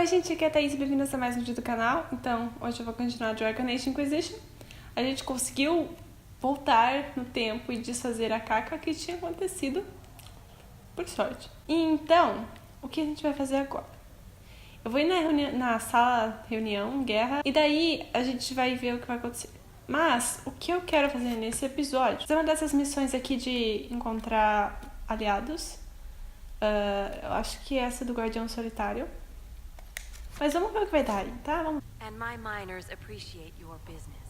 Oi gente, aqui é a Thaís, bem-vindos a mais um vídeo do canal. Então, hoje eu vou continuar Dorian XD Inquisition. A gente conseguiu voltar no tempo e desfazer a caca que tinha acontecido, por sorte. E então, o que a gente vai fazer agora? Eu vou ir na sala reunião, guerra, e daí a gente vai ver o que vai acontecer. Mas, o que eu quero fazer nesse episódio é uma dessas missões aqui de encontrar aliados. Eu acho que essa é do Guardião Solitário. Mas vamos ver o que vai dar aí, tá? Vamos. And my miners appreciate your business.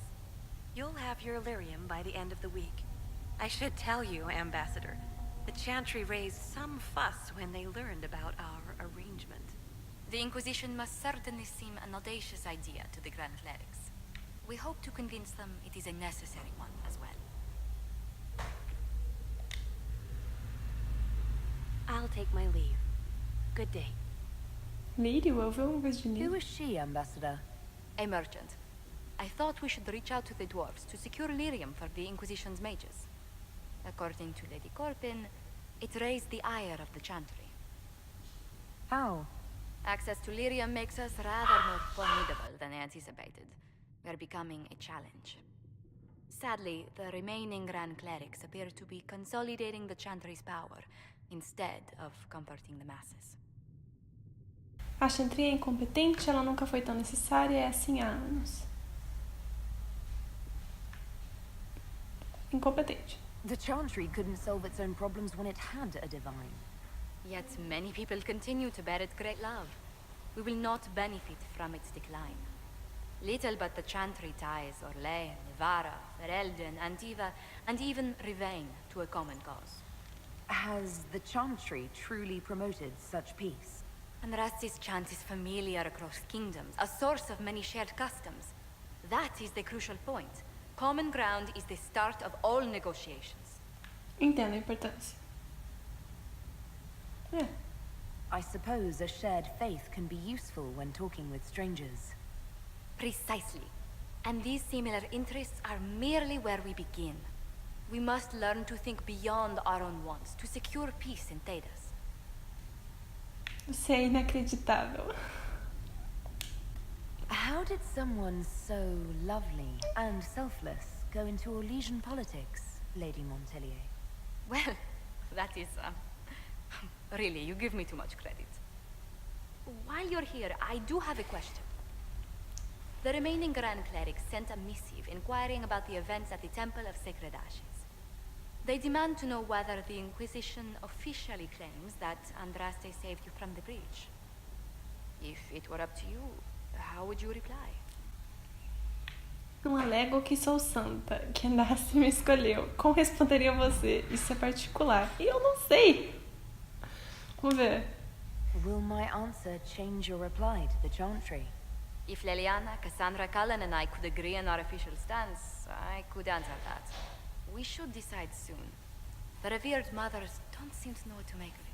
You'll have your lyrium by the end of the week. I should tell you, Ambassador, the Chantry raised some fuss when they learned about our arrangement. The Inquisition must certainly seem an audacious idea to the Grand Clerics. We hope to convince them it is a necessary one as well. I'll take my leave. Good day. Lírio, eu vi alguma coisa de Who Lírio. is she, Ambassador? A merchant. I thought we should reach out to the dwarves to secure lyrium for the Inquisition's mages. According to Lady Corpin, it raised the ire of the Chantry. How? Access to lyrium makes us rather more formidable than anticipated. We're becoming a challenge. Sadly, the remaining Grand Clerics appear to be consolidating the Chantry's power instead of comforting the masses. A Chantry é incompetente, ela nunca foi tão necessária, é assim há anos. Incompetente. The Chantry couldn't solve its own problems when it had a divine. Yet many people continue to bear it great love. We will not benefit from its decline. Little but the Chantry ties Orlais, Nevarra, Ferelden, Antiva, and even Rivain to a common cause. Has the Chantry truly promoted such peace? Andrasti's chant is familiar across kingdoms, a source of many shared customs. That is the crucial point. Common ground is the start of all negotiations. Entendo a importância. É. I suppose a shared faith can be useful when talking with strangers. Precisely. And these similar interests are merely where we begin. We must learn to think beyond our own wants, to secure peace in Thedas. Você é inacreditável. How did someone so lovely and selfless go into Orlesian politics, Lady Montelier? Well, that is, really, you give me too much credit. While you're here, I do have a question. The remaining Grand Clerics sent a missive inquiring about the events at the Temple of Sacred Ashes. They demand to know whether the Inquisition officially claims that Andraste saved you from the breach. If it were up to you, how would you reply? Não alego que sou santa, que Andraste me escolheu. Como responderia você? Isso é particular. E eu não sei. Vamos ver. Will my answer change your reply to the Chantry? If Leliana, Cassandra, Cullen, and I could agree on our official stance, I could answer that. We should decide soon. The revered mothers don't seem to know what to make of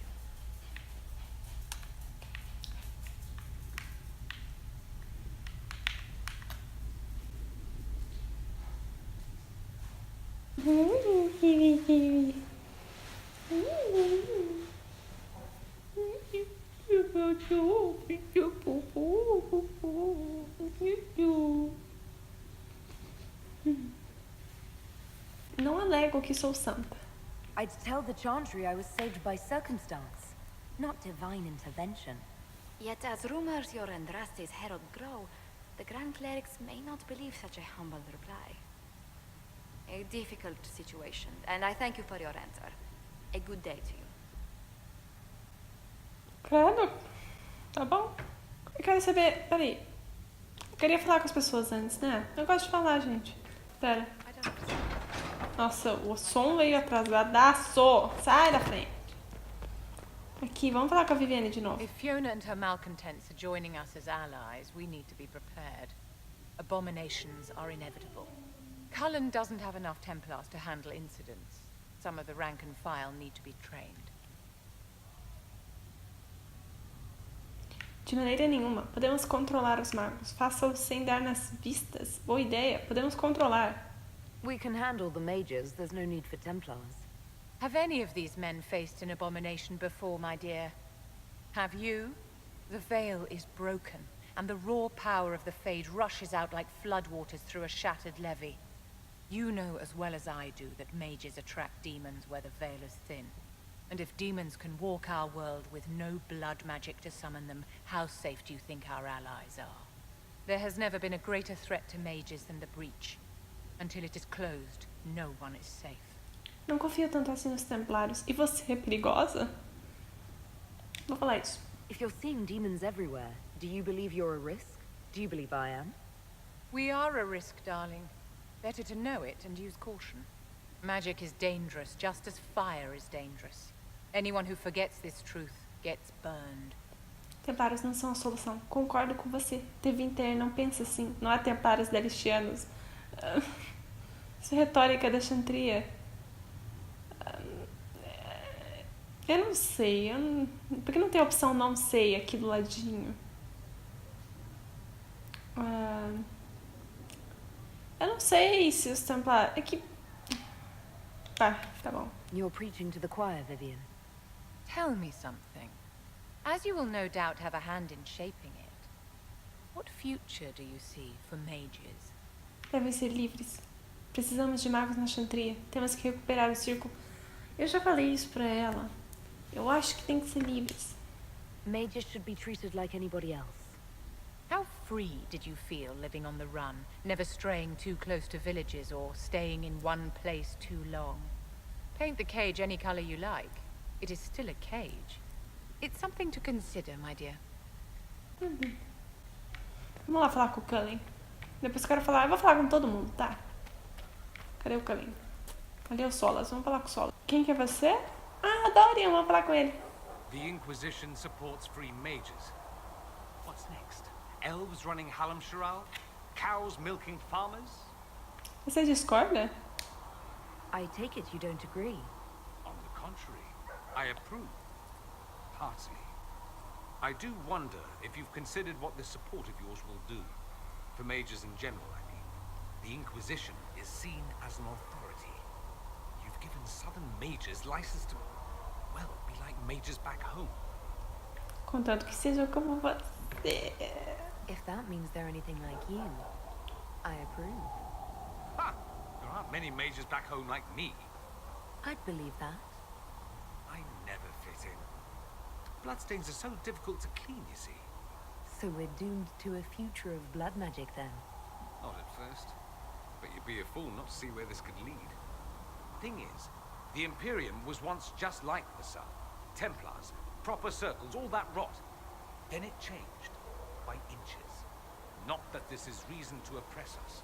Não alego que sou santa. I'd tell the Chantry I was saved by circumstance, not divine intervention. Yet as rumors your Andraste's herald grow, the Grand Clerics may not believe such a humble reply. A difficult situation, and I thank you for your answer. A good day to you. Claro. Tá bom. Eu quero saber... Peraí. Eu queria falar com as pessoas antes, né? Eu gosto de falar, gente. Pera. I don't understand. Nossa, o som veio atrasadaço. Sai da frente. Aqui, vamos falar com a Viviane de novo. If Fiona and her malcontents are joining us as allies, we need to be prepared. Abominations are inevitable. Cullen doesn't have enough Templars to handle incidents. Some of the rank and file need to be trained. De maneira nenhuma. Podemos controlar os magos. Faça-o sem dar nas vistas. Boa ideia. Podemos controlar. We can handle the mages, there's no need for Templars. Have any of these men faced an abomination before, my dear? Have you? The veil is broken, and the raw power of the Fade rushes out like floodwaters through a shattered levee. You know as well as I do that mages attract demons where the veil is thin. And if demons can walk our world with no blood magic to summon them, how safe do you think our allies are? There has never been a greater threat to mages than the breach. Until it is closed, no one is safe. Não confio tanto assim nos templários. E você é perigosa? Vou falar isso. If you're seeing demons everywhere, do you believe you're a risk? Do you believe I am? We are a risk, darling. Better to know it and use caution. Magic is dangerous, just as fire is dangerous. Anyone who forgets this truth gets burned. Templários não são a solução. Concordo com você. Tevinter não pensa assim. Não há templários delistianos. Isso é retórica da chantria. Eu não sei. Por que não tem a opção não sei aqui do ladinho? Eu não sei se os templários... É que... Tá bom. You're preaching to the choir, Vivian. Tell me something. As you will no doubt have a hand in shaping it, what future do you see for mages? Devem ser livres. Precisamos de magos na chantria. Temos que recuperar o círculo. Eu já falei isso pra ela. Eu acho que tem que ser livres. Mages should be treated like anybody else. How free did you feel living on the run, never straying too close to villages or staying in one place too long? Paint the cage any color you like. It is still a cage. It's something to consider, my dear. Vamos lá falar com o Cullen. Depois eu quero falar... Eu vou falar com todo mundo, tá? Cadê o Cullen? Cadê o Solas? Vamos falar com o Solas. Quem que é você? Ah, Dorian, vamos falar com ele. The Inquisition supports free mages. What's next? Elves running Hallamsharal? Cows milking farmers? Você discorda? I take it you don't agree. On the contrary, I approve. Heartily. I do wonder if you've considered what this support of yours will do. For mages in general, I mean. The Inquisition is seen as an authority. You've given southern mages license to, well, be like mages back home. Contanto que seja como você. If that means they're anything like you, I approve. Ha! There aren't many mages back home like me. I'd believe that. I never fit in. Bloodstains are so difficult to clean, you see. So we're doomed to a future of blood magic then. Not at first. But you'd be a fool not to see where this could lead. Thing is, the Imperium was once just like the Sun. Templars, proper circles, all that rot. Then it changed. By inches. Not that this is reason to oppress us.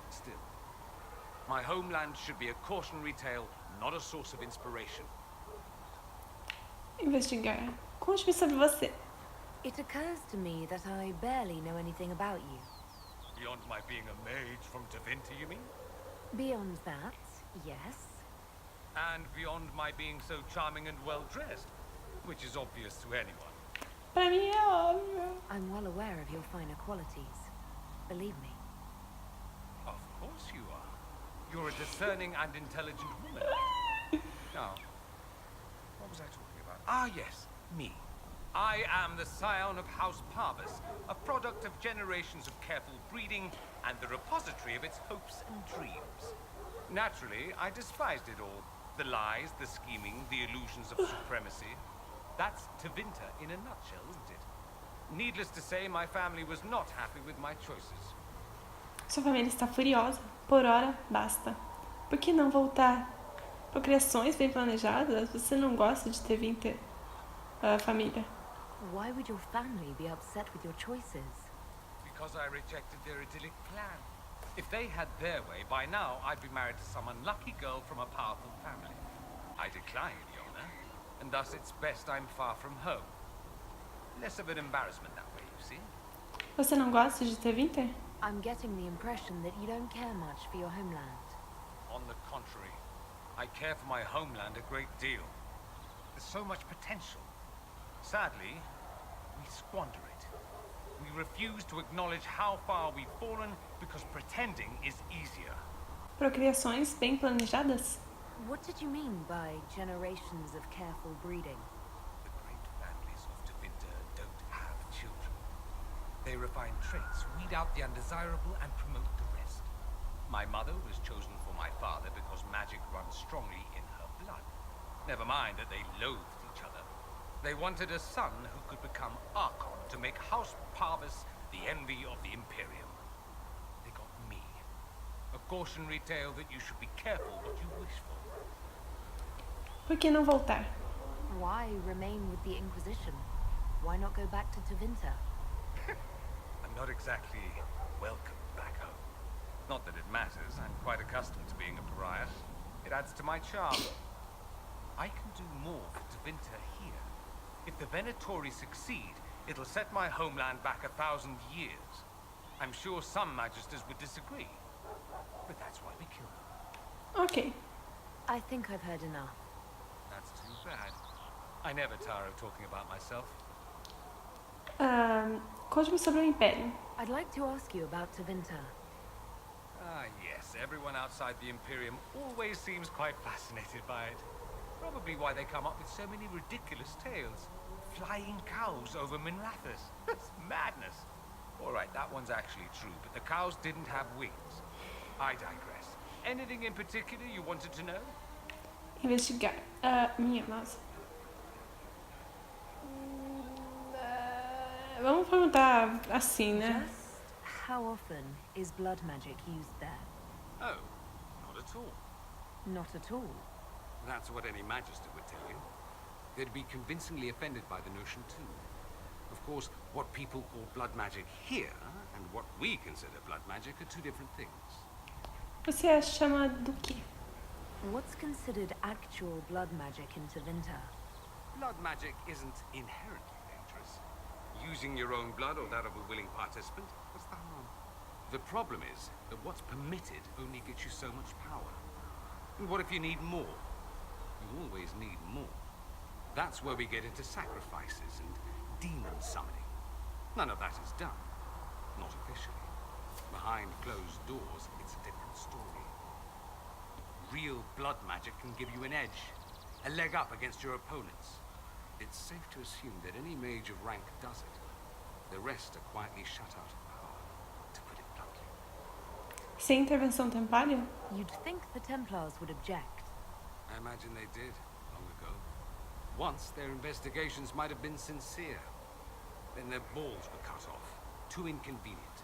Still, my homeland should be a cautionary tale, not a source of inspiration. Investigar. Conte-me sobre você. It occurs to me that I barely know anything about you. Beyond my being a mage from Tevinter, you mean? Beyond that, yes. And beyond my being so charming and well-dressed, which is obvious to anyone. Pra mim é óbvio. I'm well aware of your finer qualities. Believe me. Of course you are. You're a discerning and intelligent woman. Now, what was I talking about? Ah, yes, me. I am the scion of House Parvis, a product of generations of careful breeding and the repository of its hopes and dreams. Naturally, I despised it all. The lies, the scheming, the illusions of supremacy. That's Tevinter in a nutshell, isn't it? Needless to say, my family was not happy with my choices. Sua família está furiosa. Por hora, basta. Por que não voltar? Procriações bem planejadas? Você não gosta de Tevinter, família? Why would your family be upset with your choices? Because I rejected their idyllic plan. If they had their way, by now I'd be married to some unlucky girl from a powerful family. I declined the honor, and thus it's best I'm far from home. Less of an embarrassment that way, you see. Você não gosta de Tevinter? I'm getting the impression that you don't care much for your homeland. On the contrary, I care for my homeland a great deal. There's so much potential. Sadly, we squander it. We refuse to acknowledge how far we've fallen because pretending is easier. Procriações bem planejadas? What did you mean by generations of careful breeding? The great families of Tevinter They refine traits, weed out the undesirable, and promote the rest. My mother was chosen for my father because magic runs strongly in her blood. Never mind that they loathed each other. They wanted a son who could become Archon to make House Parvis the envy of the Imperium. They got me. A cautionary tale that you should be careful what you wish for. Por que não voltar? Why remain with the Inquisition? Why not go back to Tevinter? I'm not exactly welcome back home. Not that it matters. I'm quite accustomed to being a pariah. It adds to my charm. I can do more for Tevinter here. If the Venatori succeed, it'll set my homeland back 1,000 years. I'm sure some magisters would disagree, but that's why we kill them. Ok. I think I've heard enough. That's too bad. I never tire of talking about myself. Conte-me sobre o Império. I'd like to ask you about Tevinter. Ah, yes. Everyone outside the Imperium always seems quite fascinated by it. Probably why they come up with so many ridiculous tales. Flying cows over Minrathous. That's madness. All right, that one's actually true, but the cows didn't have wings. I digress. Anything in particular you wanted to know? Investigar. Minha nossa. Vamos perguntar assim, né? Just how often is blood magic used there? Oh, not at all. Not at all. That's what any magister would tell you. They'd be convincingly offended by the notion too. Of course, what people call blood magic here and what we consider blood magic are two different things. Você chama do quê? What's considered actual blood magic in Tevinter? Blood magic isn't inherently dangerous. Using your own blood or that of a willing participant, what's the harm? The problem is that what's permitted only gets you so much power. And what if you need more? You always need more. That's where we get into sacrifices and demon summoning. None of that is done. Not officially. Behind closed doors, it's a different story. Real blood magic can give you an edge, a leg up against your opponents. It's safe to assume that any mage of rank does it. The rest are quietly shut out of power, to put it bluntly. Sem intervenção templária? You'd think the Templars would object. I imagine they did, long ago. Once, their investigations might have been sincere. Then their balls were cut off. Too inconvenient.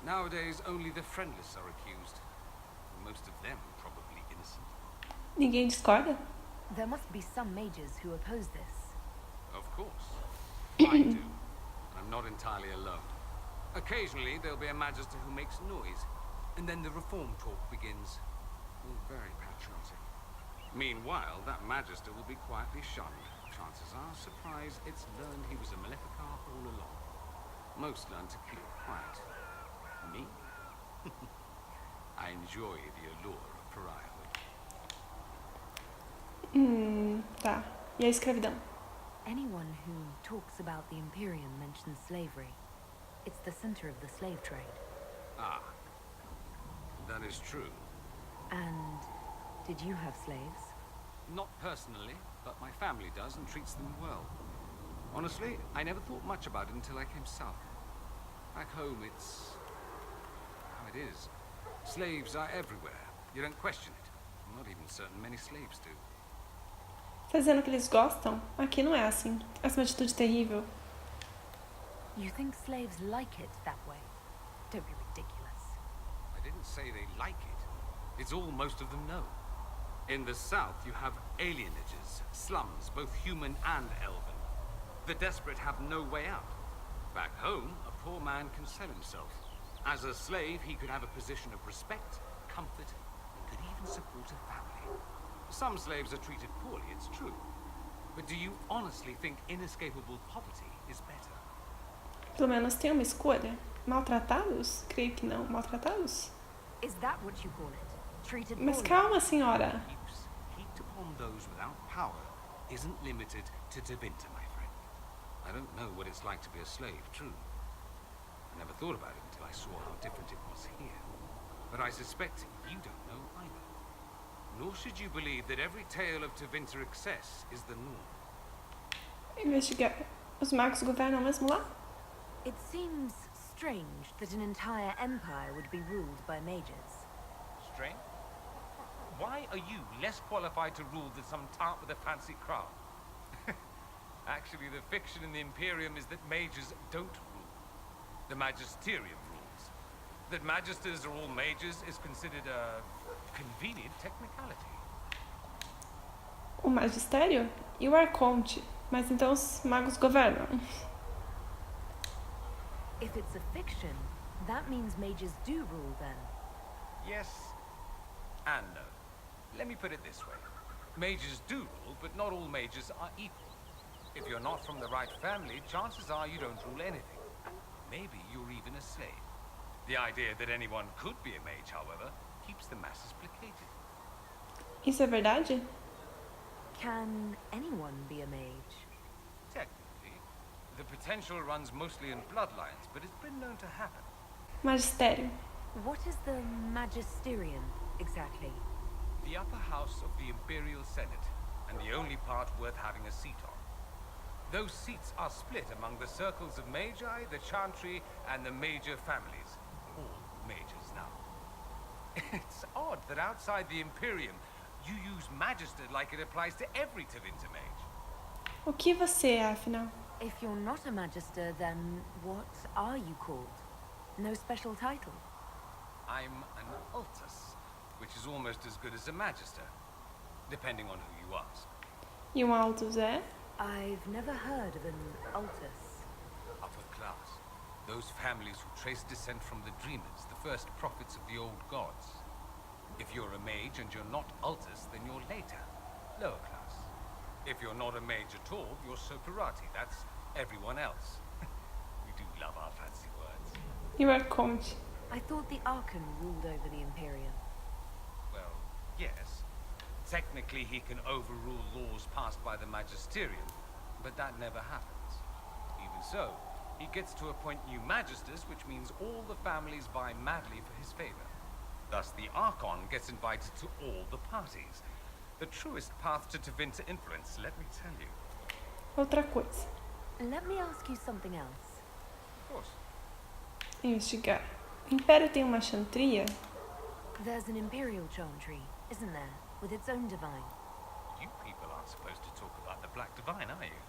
Nowadays, only the friendless are accused. Most of them probably innocent. Ninguém discorda? There must be some mages who oppose this. Of course. I do. I'm not entirely alone. Occasionally, there'll be a magister who makes noise, and then the reform talk begins. All very patriotic. Meanwhile, that magister will be quietly shunned. Chances are, surprised it's learned he was a Maleficar all along. Most learn to keep quiet. Me? I enjoy the allure of pariahhood. Tá. E a escravidão? Anyone who talks about the Imperium mentions slavery. It's the center of the slave trade. Ah. That is true. And did you have slaves? Not personally, but my family does and treats them well. Honestly, I never thought much about it until I came south. Back home, it's how it is. Slaves are everywhere. You don't question it. I'm not even certain many slaves do. Tá dizendo que eles gostam? Aqui não é assim. Essa é uma atitude terrível. You think slaves like it that way? Don't be ridiculous. I didn't say they like it. It's all most of them know. In the south, you have alienages, slums, both human and elven. The desperate have no way out. Back home, a poor man can sell himself. As a slave, he could have a position of respect, comfort, and could even support a family. Some slaves are treated poorly, it's true. But do you honestly think inescapable poverty is better? Pelo menos tem uma escolha. Maltratados? Creio que não. Maltratados? Is that what you call it? Treated Mas poorly? calma, senhora. Use heaped upon those without power isn't limited to Tevinter, my friend. I don't know what it's like to be a slave, true. I never thought about it until I saw how different it was here. But I suspect you don't know either. Nor should you believe that every tale of Tevinter excess is the norm. Investigar. Os magos governam mesmo lá? It seems strange that an entire empire would be ruled by mages. Strange? Why are you less qualified to rule than some tart with a fancy crown? Actually, the fiction in the Imperium is that mages don't rule. The magisterium rules. That magisters are all mages is considered a convenient technicality. O magistério e o arconte. Mas então os magos governam. If it's a fiction, that means mages do rule then. Yes and no. Let me put it this way. Mages do rule, but not all mages are equal. If you're not from the right family, chances are you don't rule anything. Maybe you're even a slave. The idea that anyone could be a mage, however, keeps the masses placated. Isso é verdade? Can anyone be a mage? Technically, the potential runs mostly in bloodlines, but it's been known to happen. Magistério. What is the magisterium exactly? The upper house of the Imperial Senate, and the only part worth having a seat on. Those seats are split among the circles of magi, the chantry, and the major families. All majors now. It's odd that outside the Imperium, you use magister like it applies to every Tevinter mage. O que você é, afinal? If you're not a magister, then what are you called? No special title? I'm an altus, which is almost as good as a magister, depending on who you ask. E um altus é? I've never heard of an altus. Upper class. Those families who trace descent from the Dreamers, the first prophets of the old gods. If you're a mage and you're not altus, then you're later, lower class. If you're not a mage at all, you're soperati. That's everyone else. We do love our fancy words. E o arconte? I thought the Archon ruled over the Imperium. Well, yes. Technically, he can overrule laws passed by the Magisterium, but that never happens. Even so, he gets to appoint new magisters, which means all the families vie madly for his favor. Thus, the Archon gets invited to all the parties. The truest path to Tevinter influence, let me tell you. Outra coisa. Let me ask you something else. Of course. Investigar. O Império tem uma chantria? There's an Imperial chantry, isn't there? With its own divine. You people aren't supposed to talk about the Black Divine, are you?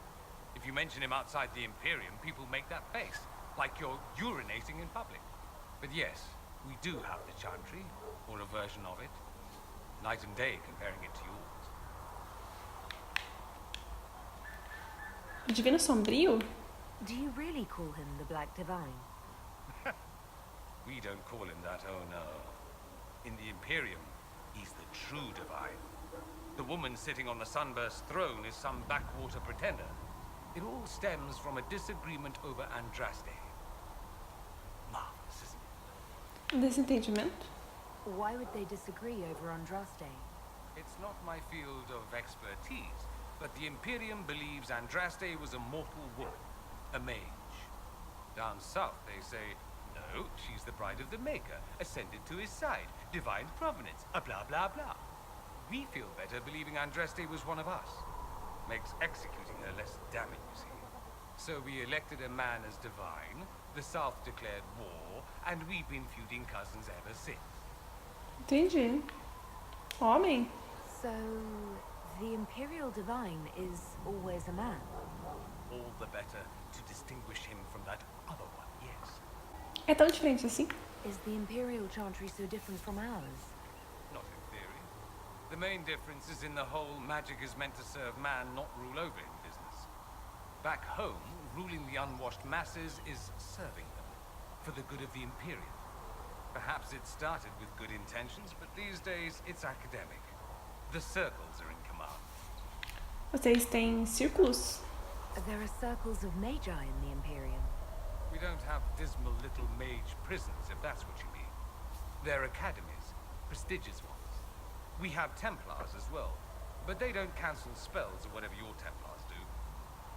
If you mention him outside the Imperium, people make that face, like you're urinating in public. But yes, we do have the chantry, or a version of it. Night and day comparing it to yours. O Divino Sombrio? Do you really call him the Black Divine? We don't call him that, oh no. In the Imperium, he's the true divine. The woman sitting on the sunburst throne is some backwater pretender. It all stems from a disagreement over Andraste. Marvelous, isn't it? Desentendimento? Why would they disagree over Andraste? It's not my field of expertise, but the Imperium believes Andraste was a mortal woman, a mage. Down south, they say, no, she's the bride of the Maker, ascended to his side, divine provenance, a blah blah blah. We feel better believing Andraste was one of us. Makes executing her less damning, you see. So we elected a man as divine, the South declared war, and we've been feuding cousins ever since. Entendi. Homem? So, the Imperial divine is always a man? All the better to distinguish him from that other one, yes. É tão diferente assim? Is the Imperial chantry so different from ours? Not in theory. The main difference is in the whole magic is meant to serve man, not rule over him business. Back home, ruling the unwashed masses is serving them, for the good of the Imperium. Perhaps it started with good intentions, but these days it's academic. The circles are in command. Vocês têm círculos? There are circles of magi in the Imperium. We don't have dismal little mage prisons, if that's what you mean. They're academies, prestigious ones. We have Templars as well, but they don't cancel spells or whatever your Templars do.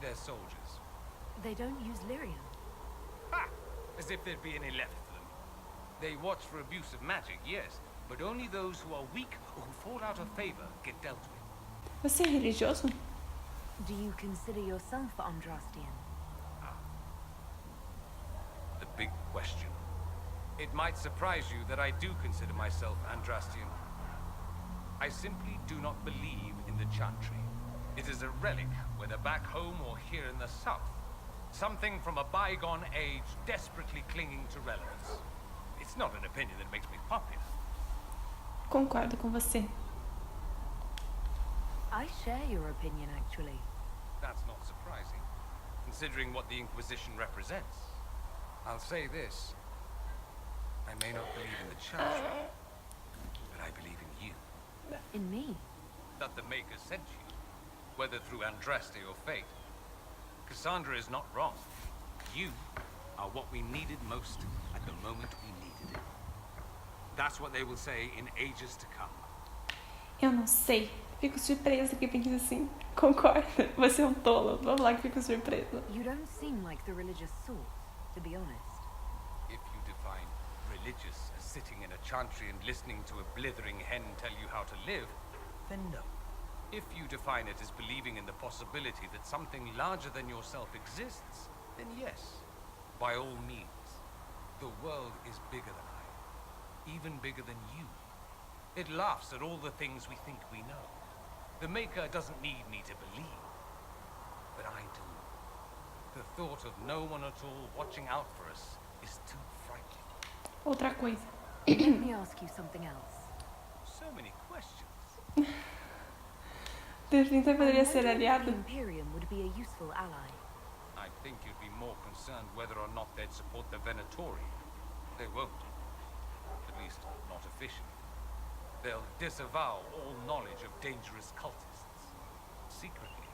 They're soldiers. They don't use lyrium. Ha! As if there'd be any left for them. They watch for abuse of magic, yes, but only those who are weak or who fall out of favor get dealt with. Você é religioso? Do you consider yourself Andrastian? The big question. question. It might surprise you that I do consider myself Andrastian. I simply do not believe in the Chantry. It is a relic, whether back home or here in the south. Something from a bygone age desperately clinging to relevance. It's not an opinion that makes me popular. Concordo com você. I share your opinion, actually. That's not surprising, considering what the Inquisition represents. I'll say this. I may not believe in the Chantry, but I believe in you. In me? That the Maker sent you, whether through Andraste or fate. Cassandra is not wrong. You are what we needed most at the moment we needed it. That's what they will say in ages to come. Eu não sei. Fico surpresa que pensa assim. Concorda? Você é um tolo. Vamos lá que fico surpresa. You don't seem like the religious sort, to be honest. If you define religious as sitting in a chantry and listening to a blithering hen tell you how to live, then no. If you define it as believing in the possibility that something larger than yourself exists, then yes, by all means. The world is bigger than I, even bigger than you. It laughs at all the things we think we know. The Maker doesn't need me to believe, but I do. The thought of no one at all watching out for us is too frightening. Outra coisa. Let me ask you something else. So many questions. Definitivamente poderia ser The aliado. Imperium would be a useful ally. I think you'd be more concerned whether or not they'd support the Venatori. They won't. At least, not officially. They'll disavow all knowledge of dangerous cultists. Secretly,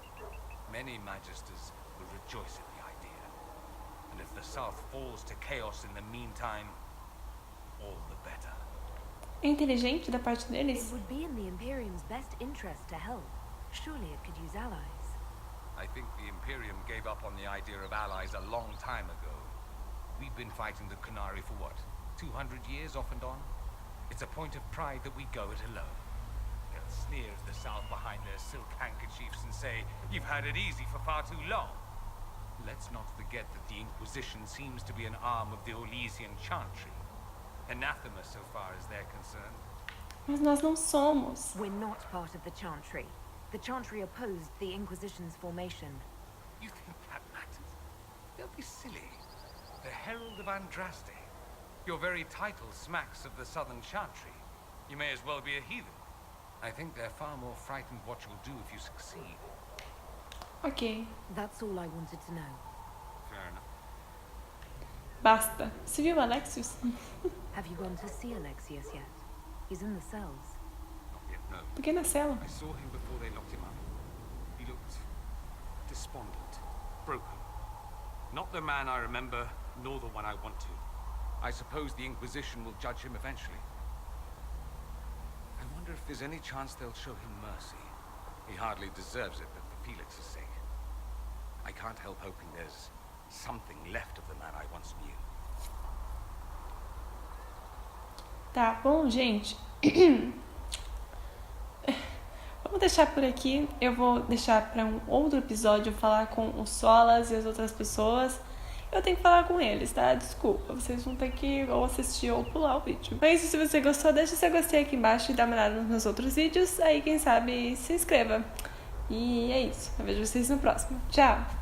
many magisters will rejoice at the idea. And if the South falls to chaos in the meantime, all the better. É inteligente da parte It deles? would be in the Imperium's best interest to help. Surely it could use allies. I think the Imperium gave up on the idea of allies a long time ago. We've been fighting the Qunari for what, 200 years off and on? It's a point of pride that we go it alone. They'll sneer at the South behind their silk handkerchiefs and say, "You've had it easy for far too long." Let's not forget that the Inquisition seems to be an arm of the Orlesian Chantry. Anathema so far as they're concerned. Mas nós não somos. We're not part of the Chantry. The Chantry opposed the Inquisition's formation. You think that matters? Don't be silly. The Herald of Andraste. Your very title smacks of the Southern Chantry. You may as well be a heathen. I think they're far more frightened what you'll do if you succeed. Ok. That's all I wanted to know. Fair enough. Basta. Você viu o Alexius? Have you gone to see Alexius yet? He's in the cells. Not yet, no. Por que na cela? I saw him before they locked him up. He looked despondent, broken. Not the man I remember, nor the one I want to. I suppose the Inquisition will judge him eventually. I wonder if there's any chance they'll show him mercy. He hardly deserves it, but for Felix's sake. I can't help hoping there's something left of the man I once knew. Tá bom, gente. Vamos deixar por aqui. Eu vou deixar para um outro episódio falar com os Solas e as outras pessoas. Eu tenho que falar com eles, tá? Desculpa, vocês vão ter que ou assistir ou pular o vídeo. Mas se você gostou, deixa seu gostei aqui embaixo e dá uma olhada nos meus outros vídeos. Aí, quem sabe, se inscreva. E é isso. Eu vejo vocês no próximo. Tchau!